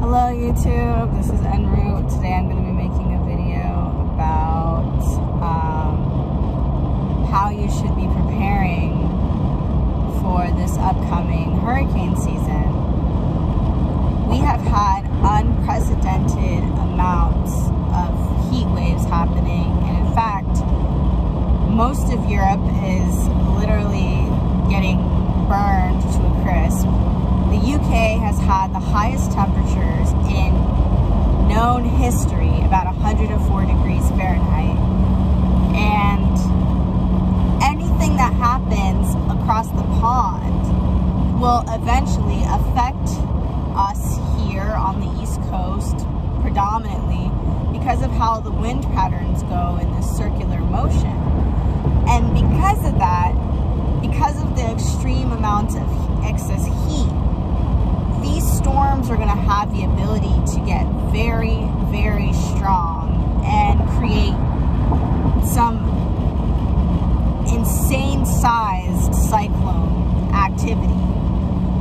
Hello YouTube, this is Enroute. Today I'm going to be making a video about how you should be preparing for this upcoming hurricane season. We have had unprecedented amounts of heat waves happening, and in fact, most of Europe is literally getting burned to a crisp. The UK has had the highest temperatures in known history, about 104 degrees Fahrenheit. And anything that happens across the pond will eventually affect us here on the East Coast predominantly because of how the wind patterns go in this circular motion. And because of that, because of the extreme amounts of excess heat, these storms are going to have the ability to get very, very strong and create some insane sized cyclone activity.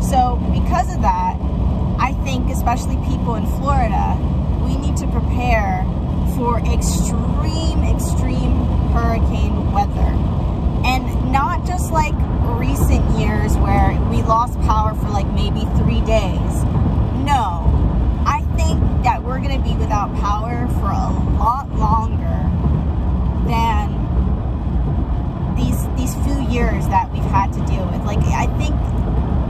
So because of that, I think especially people in Florida, we need to prepare for extreme hurricane weather. And not just like recent years where we lost power for like maybe 3 days. No, I think that we're going to be without power for a lot longer than these few years that we've had to deal with. Like, I think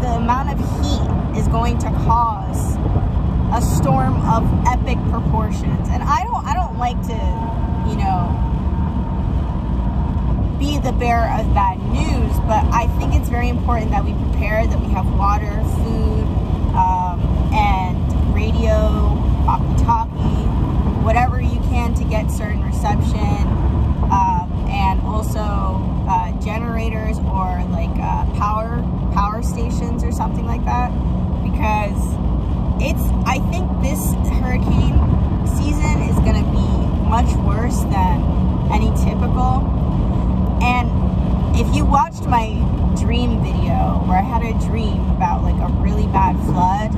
the amount of heat is going to cause a storm of epic proportions. And I don't like to, you know, be the bearer of bad news, but I think it's very important that we prepare, that we have water, food, and radio, walkie-talkie, whatever you can to get certain reception, and also generators or like power stations or something like that, because I think this hurricane season is going to be much worse than any typical. And if you watched my dream video where I had a dream about like a really bad flood,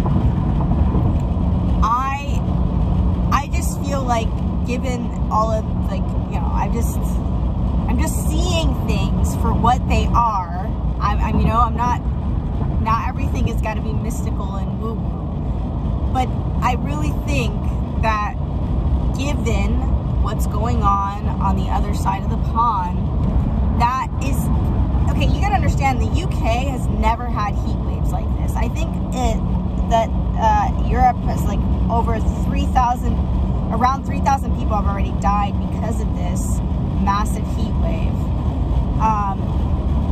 I just feel like, given all of, like, you know, I'm just seeing things for what they are. I'm you know, not everything has got to be mystical and woo-woo, but I really think that given what's going on the other side of the pond, that is, okay, you gotta understand, the UK has never had heat waves like this. I think that Europe has like over 3,000, around 3,000 people have already died because of this massive heat wave.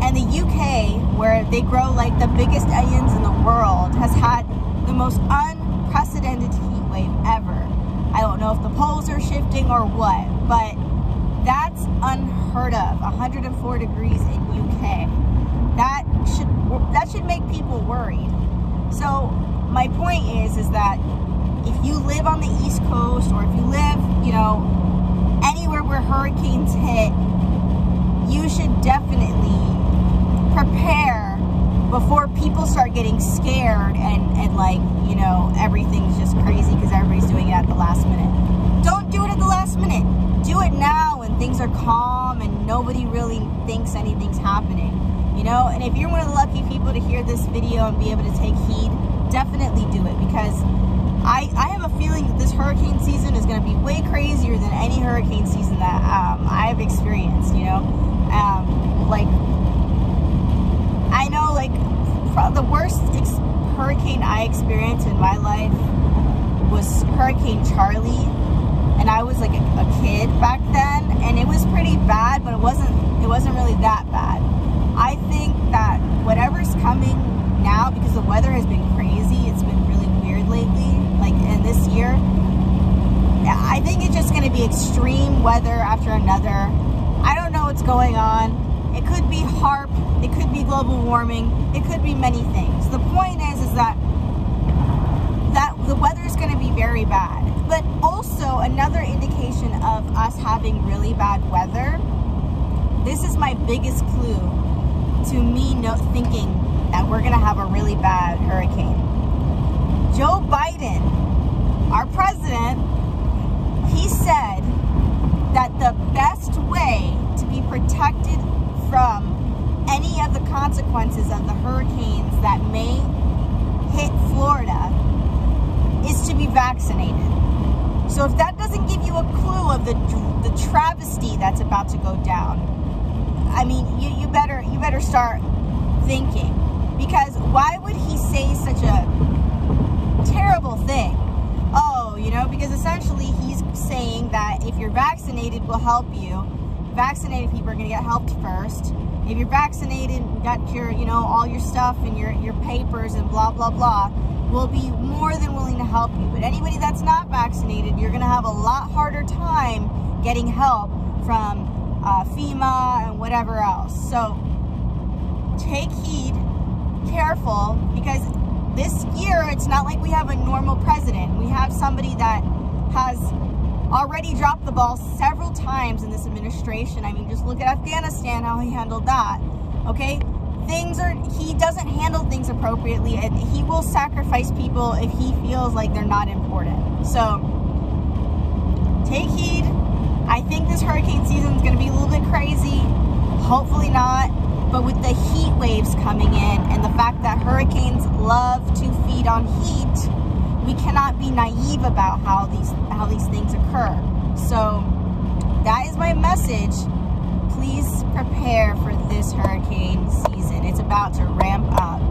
And the UK, where they grow like the biggest onions in the world, has had the most unprecedented heat wave ever. I don't know if the poles are shifting or what, but that's unheard of. 104 degrees in UK. That should make people worried. So my point is that if you live on the East Coast, or if you live, you know, anywhere where hurricanes hit, you should definitely prepare before people start getting scared and like, you know, everything's just crazy because everybody's doing it at the last minute. Don't do it at the last minute. Do it now when things are calm and nobody really thinks anything's happening, you know? And if you're one of the lucky people to hear this video and be able to take heed, definitely do it, because I have a feeling that this hurricane season is going to be way crazier than any hurricane season that I've experienced, you know? Like, I know, like, the worst hurricane I experienced in my life was Hurricane Charlie. And I was like a kid back then, and it was pretty bad, but it wasn't really that bad. I think that whatever's coming now, because the weather has been crazy, it's been really weird lately, like in this year, I think it's just going to be extreme weather after another. I don't know what's going on. It could be HAARP, it could be global warming, it could be many things. The point is that the weather is going to be very bad. But also, another indication of us having really bad weather, this is my biggest clue to me thinking that we're going to have a really bad hurricane. Joe Biden consequences of the hurricanes that may hit Florida is to be vaccinated. So if that doesn't give you a clue of the travesty that's about to go down, I mean, you better start thinking, because why would he say such a terrible thing? Oh, you know, because essentially he's saying that if you're vaccinated, will help you. Vaccinated people are going to get helped first. If you're vaccinated and got your, you know, all your stuff and your papers and blah, blah, blah, will be more than willing to help you. But anybody that's not vaccinated, you're going to have a lot harder time getting help from FEMA and whatever else. So take heed, careful, because this year it's not like we have a normal president. We have somebody that has already dropped the ball several times in this administration. I mean, just look at Afghanistan, how he handled that. Okay, he doesn't handle things appropriately, and he will sacrifice people if he feels like they're not important. So take heed. I think this hurricane season is going to be a little bit crazy. Hopefully not. But with the heat waves coming in and the fact that hurricanes love to feed on heat, we cannot be naive about how these things occur. So that is my message. Please prepare for this hurricane season. It's about to ramp up.